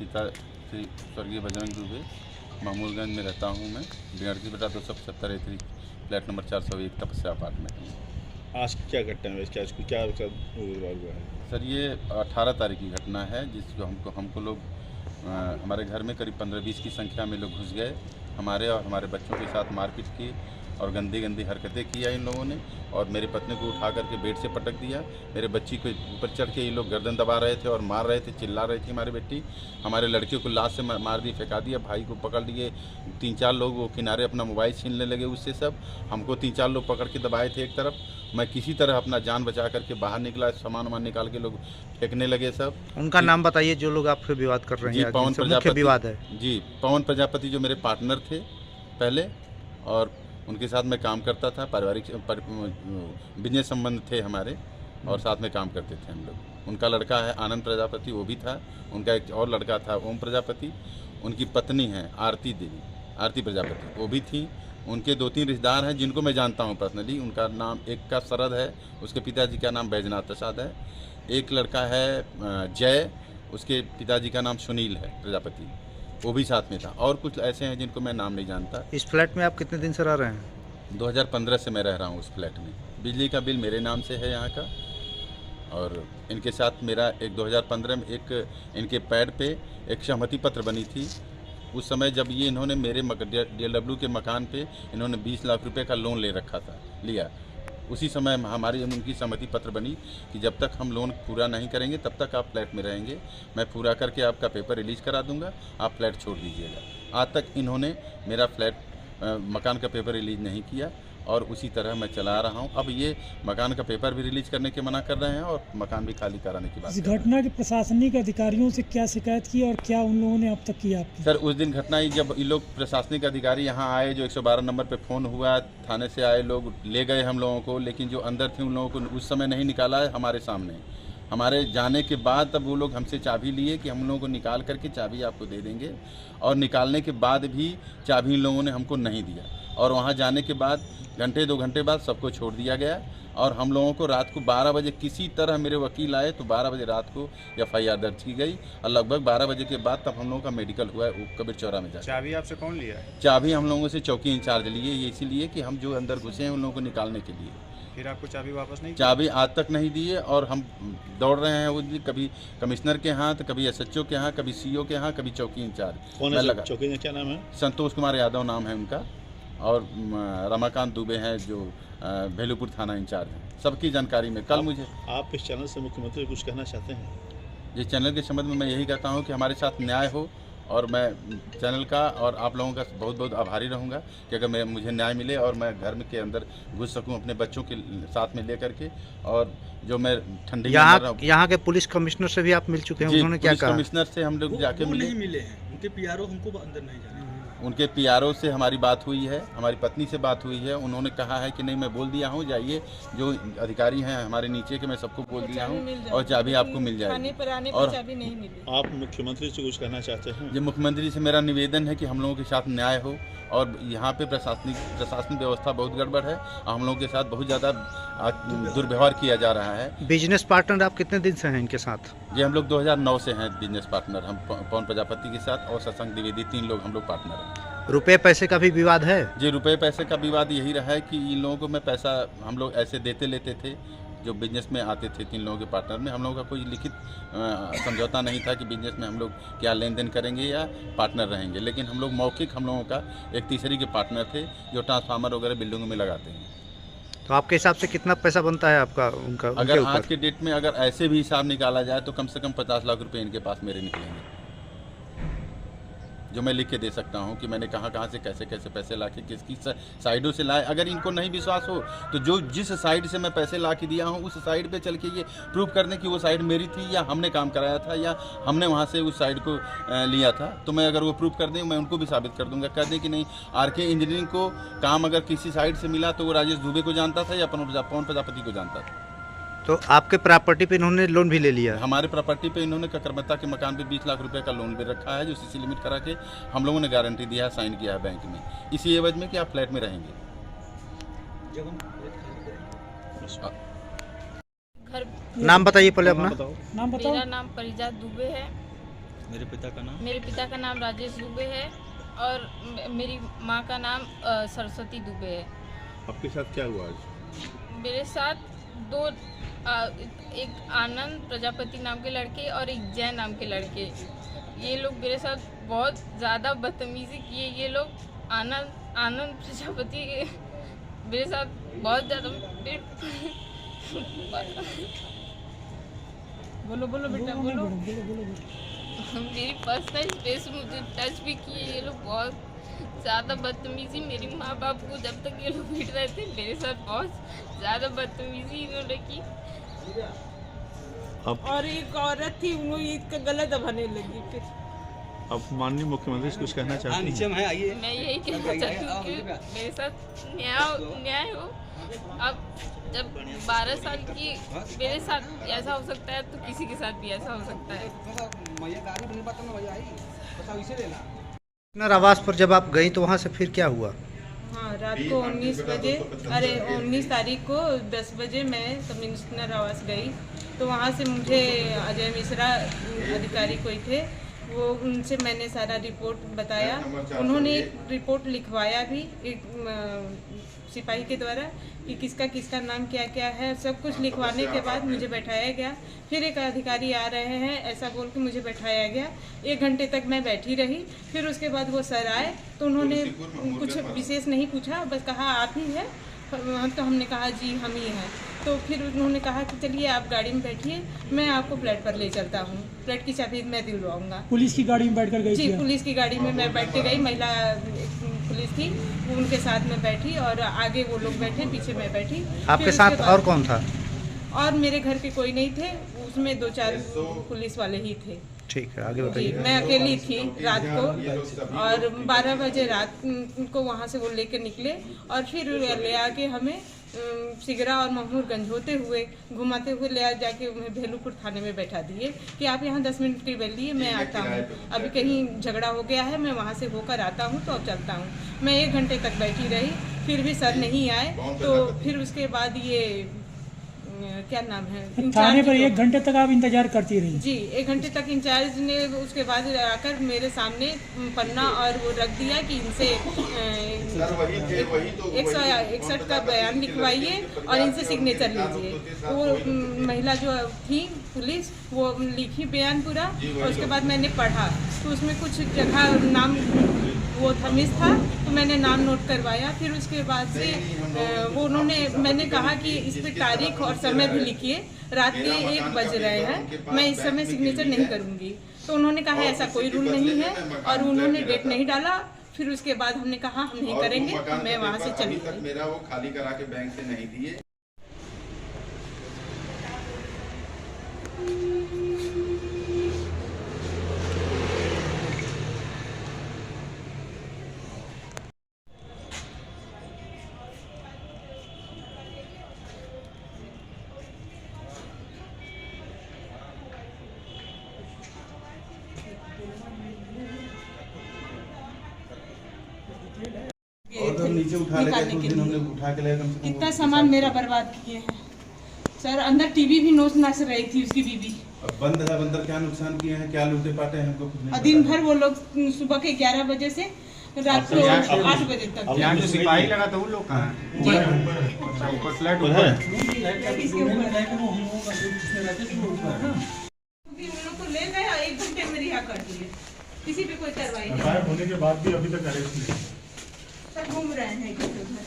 पिता श्री स्वर्गीय बजरंग दुबे, मामूलगंज में रहता हूँ मैं। BRC बटा 270 फ्लैट नंबर 401 तपस्या अपार्टमेंट में। आज क्या घटना है, क्या हुआ है? सर ये 18 तारीख की घटना है, जिसको हमको लोग हमारे घर में करीब 15-20 की संख्या में लोग घुस गए। हमारे और हमारे बच्चों के साथ मारपीट की और गंदी गंदी हरकतें किया इन लोगों ने, और मेरे पत्नी को उठा करके बेड से पटक दिया। मेरे बच्ची को ऊपर चढ़ के ये लोग गर्दन दबा रहे थे और मार रहे थे, चिल्ला रही थी हमारी बेटी। हमारे लड़कियों को लाश से मार दी, फेंका दिया। भाई को पकड़ लिए 3-4 लोग, वो किनारे अपना मोबाइल छीनने लगे उससे सब। हमको 3-4 लोग पकड़ के दबाए थे एक तरफ। मैं किसी तरह अपना जान बचा करके बाहर निकला, सामान वामान निकाल के लोग फेंकने लगे सब। उनका नाम बताइए जो लोग आपसे विवाद कर रहे हैं। जी, पवन प्रजापति विवाद है जी, पवन प्रजापति जो मेरे पार्टनर थे पहले, और उनके साथ मैं काम करता था। पारिवारिक बिजनेस संबंध थे हमारे, और साथ में काम करते थे हम लोग। उनका लड़का है आनंद प्रजापति, वो भी था। उनका एक और लड़का था ओम प्रजापति। उनकी पत्नी है आरती प्रजापति, वो भी थी। उनके 2-3 रिश्तेदार हैं जिनको मैं जानता हूं पर्सनली। उनका नाम, एक का शरद है, उसके पिताजी का नाम बैजनाथ प्रसाद है। एक लड़का है जय, उसके पिताजी का नाम सुनील है प्रजापति, वो भी साथ में था। और कुछ ऐसे हैं जिनको मैं नाम नहीं जानता। इस फ्लैट में आप कितने दिन से रह रहे हैं? 2015 से मैं रह रहा हूँ उस फ्लैट में। बिजली का बिल मेरे नाम से है यहाँ का, और इनके साथ मेरा एक 2015 में एक इनके पैड पे एक सहमति पत्र बनी थी। उस समय जब ये इन्होंने मेरे DLW के मकान पे इन्होंने 20 लाख रुपए का लोन ले रखा था, लिया। उसी समय हमारी उनकी सहमति पत्र बनी कि जब तक हम लोन पूरा नहीं करेंगे तब तक आप फ्लैट में रहेंगे। मैं पूरा करके आपका पेपर रिलीज़ करा दूंगा, आप फ्लैट छोड़ दीजिएगा। आज तक इन्होंने मेरा फ्लैट मकान का पेपर रिलीज़ नहीं किया, और उसी तरह मैं चला रहा हूं। अब ये मकान का पेपर भी रिलीज़ करने के मना कर रहे हैं और मकान भी खाली कराने की बात। इस घटना के प्रशासनिक अधिकारियों से क्या शिकायत की और क्या उन लोगों ने अब तक किया आपकी? सर उस दिन घटना ही जब ये लोग प्रशासनिक अधिकारी यहाँ आए, जो 112 नंबर पे फ़ोन हुआ, थाने से आए लोग, ले गए हम लोगों को, लेकिन जो अंदर थे उन लोगों को उस समय नहीं निकाला है हमारे सामने। हमारे जाने के बाद तब वो लोग हमसे चाबी लिए कि हम लोगों को निकाल करके चाबी आपको दे देंगे, और निकालने के बाद भी चाबी इन लोगों ने हमको नहीं दिया। और वहाँ जाने के बाद घंटे 2 घंटे बाद सबको छोड़ दिया गया, और हम लोगों को रात को 12 बजे किसी तरह मेरे वकील आए तो 12 बजे रात को FIR दर्ज की गई, और लगभग 12 बजे के बाद तब हम लोगों का मेडिकल हुआ है कबीर चौरा में जाकर। चाबी आपसे कौन लिया है? चाबी हम लोगों से चौकी इंचार्ज लिए, ये इसीलिए कि हम जो अंदर घुसे हैं उन लोगों को निकालने के लिए। फिर आपको चाबी वापस नहीं? चाबी आज तक नहीं दिए, और हम दौड़ रहे हैं वो जी, कभी कमिश्नर के यहाँ तो कभी SHO के यहाँ, कभी CO के यहाँ, कभी चौकी इंचार्ज। कौन है चौकी में? क्या नाम है? संतोष कुमार यादव नाम है उनका, और रमाकांत दुबे हैं जो भेलूपुर थाना इंचार्ज हैं। सबकी जानकारी में कल मुझे आप इस चैनल से मुख्यमंत्री कुछ कहना चाहते हैं? इस चैनल के संबंध में मैं यही कहता हूं कि हमारे साथ न्याय हो, और मैं चैनल का और आप लोगों का बहुत बहुत आभारी रहूंगा कि अगर मुझे न्याय मिले और मैं घर में के अंदर घुस सकूं अपने बच्चों के साथ में लेकर के। और जो मैं ठंडी यहाँ के पुलिस कमिश्नर से भी आप मिल चुके हैं, उन्होंने क्या कहा? कमिश्नर से हम लोग जाके मिले हैं, उनके PRO हमको अंदर नहीं जाने। उनके PRO से हमारी बात हुई है, हमारी पत्नी से बात हुई है। उन्होंने कहा है कि नहीं, मैं बोल दिया हूँ, जाइए जो अधिकारी हैं हमारे नीचे के, मैं सबको बोल दिया हूँ, और चाबी आपको मिल जाएगी। और चाबी नहीं मिली। आप मुख्यमंत्री से कुछ कहना चाहते हैं? जी, मुख्यमंत्री से मेरा निवेदन है कि हम लोगों के साथ न्याय हो, और यहाँ पे प्रशासनिक व्यवस्था बहुत गड़बड़ है, हम लोगों के साथ बहुत ज़्यादा दुर्व्यवहार किया जा रहा है। बिजनेस पार्टनर आप कितने दिन से हैं इनके साथ? जी, हम लोग 2009 से हैं बिजनेस पार्टनर, हम पवन प्रजापति के साथ और सत्संग द्विवेदी, 3 लोग हम लोग पार्टनर हैं। रुपए पैसे का भी विवाद है? जी, रुपए पैसे का विवाद यही रहा है कि इन लोगों को मैं पैसा, हम लोग ऐसे देते लेते थे, जो बिजनेस में आते थे 3 लोगों के पार्टनर में। हम लोगों का कोई लिखित समझौता नहीं था कि बिजनेस में हम लोग क्या लेन देन करेंगे या पार्टनर रहेंगे, लेकिन हम लोग मौखिक, हम लोगों का एक तीसरी के पार्टनर थे जो ट्रांसफार्मर वगैरह बिल्डिंगों में लगाते हैं। तो आपके हिसाब से कितना पैसा बनता है आपका उनका? अगर आज के डेट में अगर ऐसे भी हिसाब निकाला जाए तो कम से कम 50 लाख रुपए इनके पास मेरे निकलेंगे, जो मैं लिख के दे सकता हूं कि मैंने कहां से कैसे कैसे पैसे लाके किसकी साइडों से लाए। अगर इनको नहीं विश्वास हो तो जो जिस साइड से मैं पैसे ला के दिया हूं उस साइड पे चल के ये प्रूव कर दें कि वो साइड मेरी थी, या हमने काम कराया था, या हमने वहां से उस साइड को लिया था। तो मैं अगर वो प्रूव कर दें, मैं उनको भी साबित कर दूंगा। कर दें कि नहीं, RK इंजीनियरिंग को काम अगर किसी साइड से मिला तो वो राजेश दुबे को जानता था या पवन प्रजापति को जानता था। तो आपके प्रॉपर्टी पे इन्होंने लोन भी ले लिया? हमारे प्रॉपर्टी पे इन्होंने ककरमत्ता के मकान पे 20 लाख रुपए का लोन भी रखा है, जो CC लिमिट करा के हम लोगों ने गारंटी दिया है, साइन किया है बैंक में, इसी एवज में कि आप फ्लैट में रहेंगे। नाम बताइए पहले अपना। नाम बताओ। मेरा नाम परिजा दुबे है, मेरे पिता का नाम मेरे पिता का नाम राजेश दुबे है और मेरी माँ का नाम सरस्वती दुबे है। आपके साथ क्या हुआ आज? मेरे साथ दो एक आनंद प्रजापति नाम के लड़के और एक जैन नाम के लड़के, ये लोग मेरे साथ बहुत ज़्यादा बदतमीज़ी किए। ये लोग आनंद प्रजापति मेरे साथ बहुत ज़्यादा बोलो बेटा बोलो। मेरी पर्सनल स्पेस मुझे टच भी किए ये लोग, बहुत ज़्यादा बदतमीज़ी। मेरी माँ बाप को जब तक ये लोग पीट रहे थे मेरे साथ बहुत ज़्यादा बदतमीज़ी इन्होंने की। और एक औरत थी, उन्होंने इसका गला दबाने लगी। फिर अब माननीय मुख्यमंत्री से कुछ कहना चाहते हैं? नीचे में है, आइए। मैं यही कहना चाहती हूँ कि मेरे साथ न्याय हो। अब जब 12 साल की मेरे साथ ऐसा हो सकता है तो किसी के साथ भी ऐसा हो सकता है। गवर्नर आवास पर जब आप गई तो वहाँ से फिर क्या हुआ? हाँ, रात को 19 तारीख को 10 बजे मैं कमिश्नर आवास गई, तो वहाँ से मुझे अजय मिश्रा अधिकारी कोई थे, वो उनसे मैंने सारा रिपोर्ट बताया। उन्होंने एक रिपोर्ट लिखवाया भी एक सिपाही के द्वारा कि किसका किसका नाम क्या क्या है। सब कुछ लिखवाने के बाद मुझे बैठाया गया। फिर एक अधिकारी आ रहे हैं ऐसा बोल के मुझे बैठाया गया। 1 घंटे तक मैं बैठी रही। फिर उसके बाद वो सर आए तो उन्होंने कुछ विशेष नहीं पूछा, बस कहा आप ही है। तो हमने कहा जी हम ही हैं। तो फिर उन्होंने कहा कि चलिए आप गाड़ी में बैठिए, मैं आपको फ्लैट पर ले चलता हूँ, फ्लैट की चाबी मैं दिलवाऊंगा। पुलिस की गाड़ी में बैठकर गई जी, थी? पुलिस की गाड़ी में मैं बैठ के गई। महिला पुलिस थी, उनके साथ में बैठी और आगे वो लोग बैठे, पीछे मैं बैठी। आपके साथ और कौन था? और मेरे घर के कोई नहीं थे, उसमें 2-4 पुलिस वाले ही थे। ठीक है, आगे जी, बताइए। मैं अकेली थी रात को, और 12 बजे रात को वहाँ से वो लेके निकले और फिर ले आके हमें सिगरा और महमूदगंज होते हुए घुमाते हुए ले जाके उन्हें भेलूपुर थाने में बैठा दिए कि आप यहाँ 10 मिनट के लिए मैं आता हूँ, अभी कहीं झगड़ा हो गया है, मैं वहाँ से होकर आता हूँ तो अब चलता हूँ। मैं 1 घंटे तक बैठी रही, फिर भी सर नहीं आए। तो फिर उसके बाद ये क्या नाम है, थाने पर 1 घंटे तक आप इंतजार करती रही? जी, 1 घंटे तक इंचार्ज ने उसके बाद आकर मेरे सामने पन्ना और वो रख दिया कि इनसे 161 का बयान लिखवाइए और इनसे सिग्नेचर लीजिए। वो महिला जो थी पुलिस, वो लिखी बयान पूरा और उसके बाद मैंने पढ़ा तो उसमें कुछ जगह नाम वो था मिस था, तो मैंने नाम नोट करवाया। फिर उसके बाद से वो मैंने कहा कि इस पर तारीख और समय भी लिखिए, रात के 1 बज रहे हैं, मैं इस समय सिग्नेचर नहीं करूंगी। तो उन्होंने कहा ऐसा कोई रूल नहीं है और उन्होंने डेट नहीं डाला। फिर उसके बाद हमने कहा हम नहीं करेंगे, मैं वहाँ से चली गई। मेरा वो खाली करा के बैंक से नहीं दिए। नीचे उठा के ले कितना सामान मेरा बर्बाद किए हैं सर। अंदर टीवी भी नोच नाच रही थी उसकी बीवी। बंद है, अंदर क्या नुकसान किए हैं, क्या लूटे पाटे हैं हमको खुद नहीं और दिन भर वो लोग सुबह के 11 बजे से रात को 8 बजे तक। यहाँ जो सिपाही लगा था वो लोग कहाँ हैं? जी, ऊपर फ्लैट ऊपर है। इसके ऊपर उन लोग को ले गए और 1 घंटे में रिहा कर दिए। किसी पे कोई कार्रवाई नहीं होने के बाद भी अभी तक अरेस्ट नहीं। सब घूम रहे हैं इधर-उधर।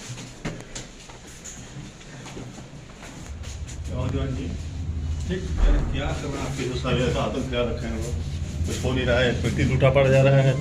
ठीक, क्या करना आपके जो सारे आतंक क्या रखे हैं, वो कुछ हो नहीं रहा है, व्यक्ति लूटा पड़ जा रहा है।